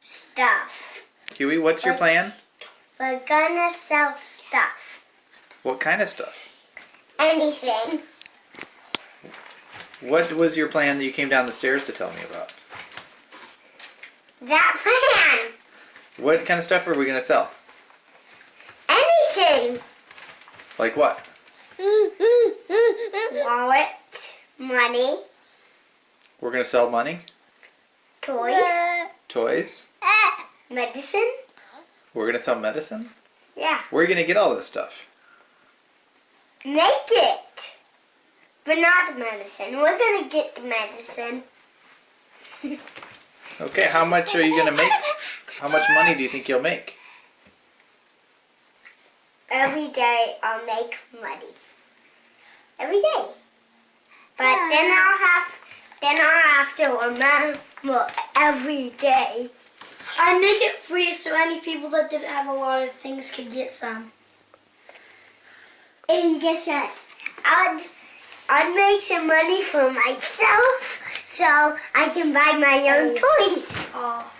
stuff. Huey, what's your plan? We're gonna sell stuff. What kind of stuff? Anything. What was your plan that you came down the stairs to tell me about? That plan. What kind of stuff are we going to sell? Anything. Like what? Wallet. Money. We're going to sell money? Toys. Toys? Medicine. We're going to sell medicine? Yeah. Where are you going to get all this stuff? Make it. But not the medicine. We're gonna get the medicine. Okay, how much are you going to make? How much money do you think you'll make? Every day I'll make money. Every day. But then I'll have to remember every day. I make it free so any people that didn't have a lot of things could get some. And guess what? I'd make some money for myself so I can buy my own toys. Oh.